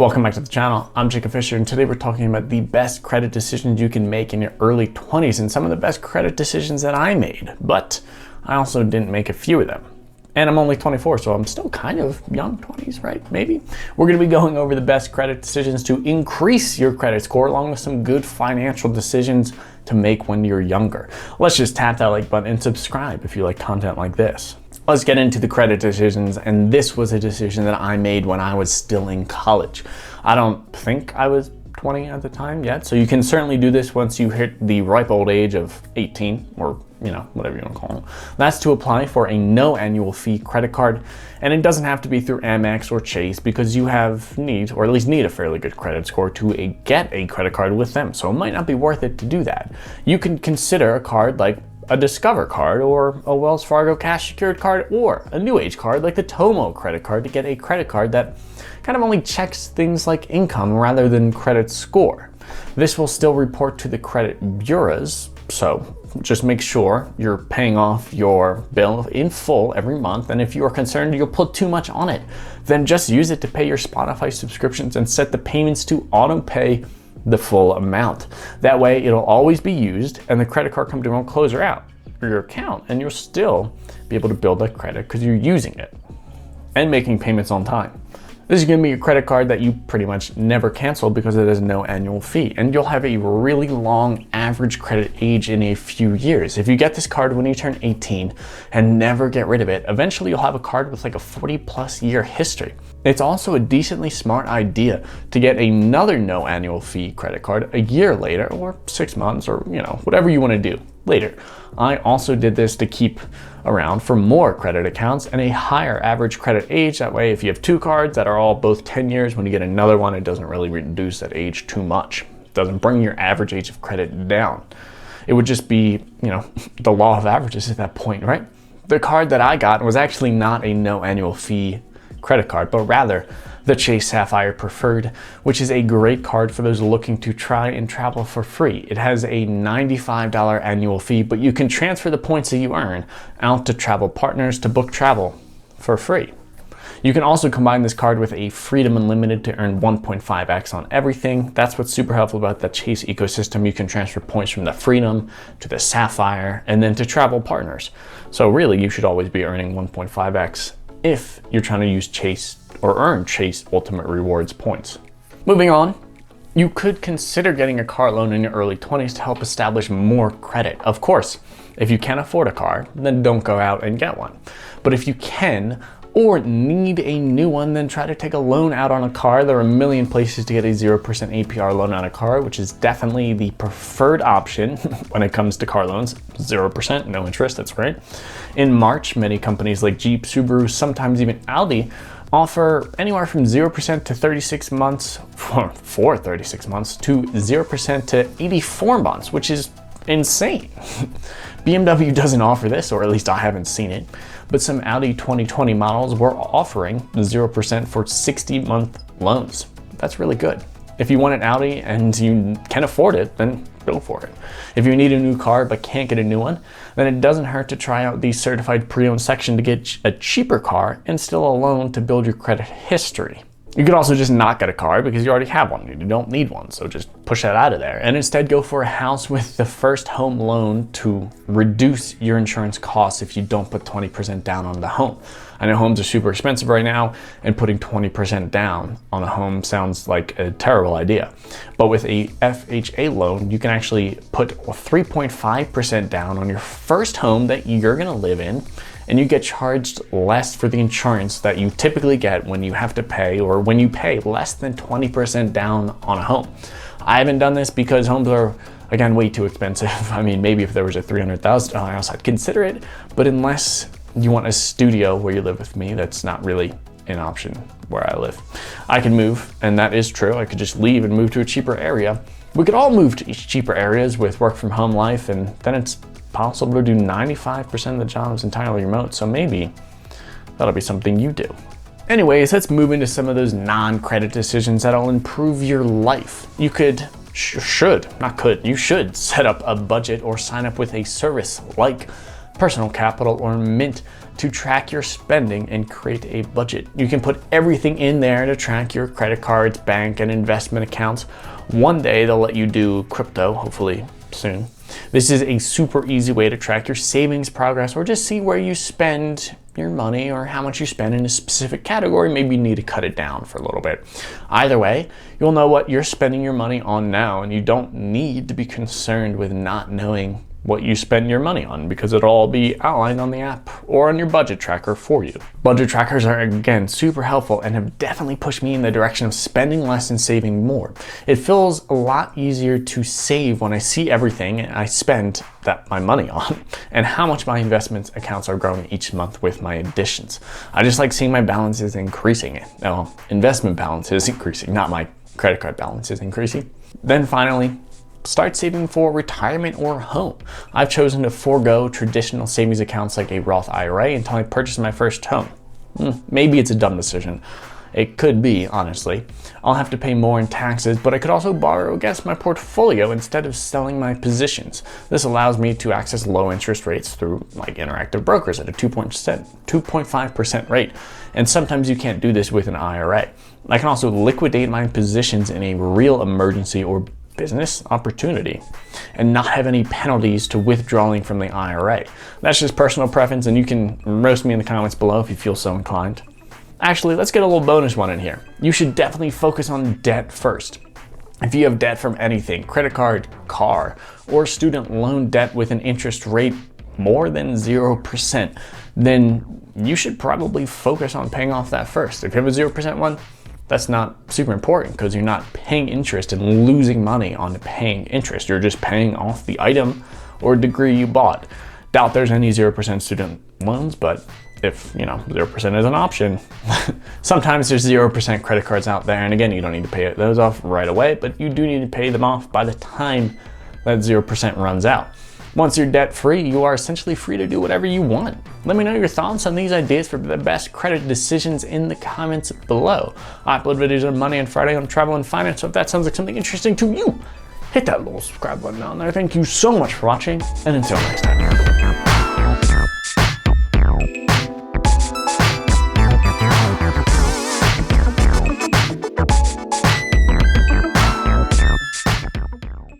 Welcome back to the channel. I'm Jacob Fisher, and today we're talking about the best credit decisions you can make in your early 20s and some of the best credit decisions that I made, but I also didn't make a few of them. And I'm only 24, so I'm still kind of young 20s, right? Maybe. We're going to be going over the best credit decisions to increase your credit score, along with some good financial decisions to make when you're younger. Let's just tap that like button and subscribe if you like content like this. Let's get into the credit decisions, and this was a decision that I made when I was still in college. I don't think I was 20 at the time yet, so you can certainly do this once you hit the ripe old age of 18, or whatever you want to call it. That's to apply for a no annual fee credit card, and it doesn't have to be through Amex or Chase because you need a fairly good credit score to get a credit card with them, so it might not be worth it to do that. You can consider a card like a Discover card or a Wells Fargo cash secured card or a new age card like the Tomo credit card to get a credit card that kind of only checks things like income rather than credit score. This will still report to the credit bureaus, so just make sure you're paying off your bill in full every month, and if you are concerned you'll put too much on it, then just use it to pay your Spotify subscriptions and set the payments to auto pay the full amount. That way it'll always be used and the credit card company won't close her out or your account, and you'll still be able to build that credit because you're using it and making payments on time. This is going to be a credit card that you pretty much never cancel because it has no annual fee, and you'll have a really long average credit age in a few years. If you get this card when you turn 18 and never get rid of it, eventually you'll have a card with like a 40+ year history. It's also a decently smart idea to get another no annual fee credit card a year later, or 6 months, or whatever you want to do later. I also did this to keep around for more credit accounts and a higher average credit age. That way, if you have two cards that are all both 10 years, when you get another one, it doesn't really reduce that age too much. It doesn't bring your average age of credit down. It would just be, the law of averages at that point, right? The card that I got was actually not a no annual fee credit card, but rather the Chase Sapphire Preferred, which is a great card for those looking to try and travel for free. It has a $95 annual fee, but you can transfer the points that you earn out to travel partners to book travel for free. You can also combine this card with a Freedom Unlimited to earn 1.5x on everything. That's what's super helpful about the Chase ecosystem. You can transfer points from the Freedom to the Sapphire and then to travel partners. So really, you should always be earning 1.5x if you're trying to use Chase or earn Chase Ultimate Rewards points. Moving on, you could consider getting a car loan in your early 20s to help establish more credit. Of course, if you can't afford a car, then don't go out and get one. But if you can, or need a new one, then try to take a loan out on a car. There are a million places to get a 0% APR loan on a car, which is definitely the preferred option when it comes to car loans. 0%, no interest, that's right. In March, many companies like Jeep, Subaru, sometimes even Audi offer anywhere from 0% to 36 months, for 36 months, to 0% to 84 months, which is insane. BMW doesn't offer this, or at least I haven't seen it, but some Audi 2020 models were offering 0% for 60-month loans. That's really good. If you want an Audi and you can afford it, then go for it. If you need a new car but can't get a new one, then it doesn't hurt to try out the certified pre-owned section to get a cheaper car and still a loan to build your credit history. You could also just not get a car because you already have one. You don't need one, so just push that out of there. And instead go for a house with the first home loan to reduce your insurance costs if you don't put 20% down on the home. I know homes are super expensive right now, and putting 20% down on a home sounds like a terrible idea. But with a FHA loan, you can actually put 3.5% down on your first home that you're gonna live in, and you get charged less for the insurance that you typically get when you have to pay, or when you pay less than 20% down on a home. I haven't done this because homes are, again, way too expensive. I mean, maybe if there was a $300,000 house, I'd consider it, but unless you want a studio where you live with me, that's not really an option where I live. I can move, and that is true. I could just leave and move to a cheaper area. We could all move to cheaper areas with work from home life, and then it's possible to do 95% of the jobs entirely remote, so maybe that'll be something you do. Anyways, let's move into some of those non-credit decisions that'll improve your life. You should set up a budget or sign up with a service like Personal Capital or Mint to track your spending and create a budget. You can put everything in there to track your credit cards, bank, and investment accounts. One day they'll let you do crypto, hopefully soon. This is a super easy way to track your savings progress or just see where you spend your money or how much you spend in a specific category. Maybe you need to cut it down for a little bit. Either way, you'll know what you're spending your money on now, and you don't need to be concerned with not knowing what you spend your money on because it'll all be outlined on the app or on your budget tracker for you. Budget trackers are, again, super helpful and have definitely pushed me in the direction of spending less and saving more. It feels a lot easier to save when I see everything I spend my money on and how much my investments accounts are growing each month with my additions. I just like seeing my balances increasing. Well, investment balance is increasing, not my credit card balance is increasing. Then finally, start saving for retirement or home. I've chosen to forego traditional savings accounts like a Roth IRA until I purchase my first home. Maybe it's a dumb decision. It could be, honestly. I'll have to pay more in taxes, but I could also borrow against my portfolio instead of selling my positions. This allows me to access low interest rates through like Interactive Brokers at a 2.5% rate. And sometimes you can't do this with an IRA. I can also liquidate my positions in a real emergency or business opportunity and not have any penalties to withdrawing from the IRA. That's just personal preference, and you can roast me in the comments below if you feel so inclined. Actually, let's get a little bonus one in here. You should definitely focus on debt first. If you have debt from anything, credit card, car, or student loan debt with an interest rate more than 0%, then you should probably focus on paying off that first. If you have a 0% one, that's not super important because you're not paying interest and losing money on paying interest. You're just paying off the item or degree you bought. Doubt there's any 0% student loans, but if 0% is an option, sometimes there's 0% credit cards out there. And again, you don't need to pay those off right away, but you do need to pay them off by the time that 0% runs out. Once you're debt free, you are essentially free to do whatever you want. Let me know your thoughts on these ideas for the best credit decisions in the comments below. I upload videos on Monday and Friday on travel and finance, so if that sounds like something interesting to you, hit that little subscribe button down there. Thank you so much for watching, and until next time.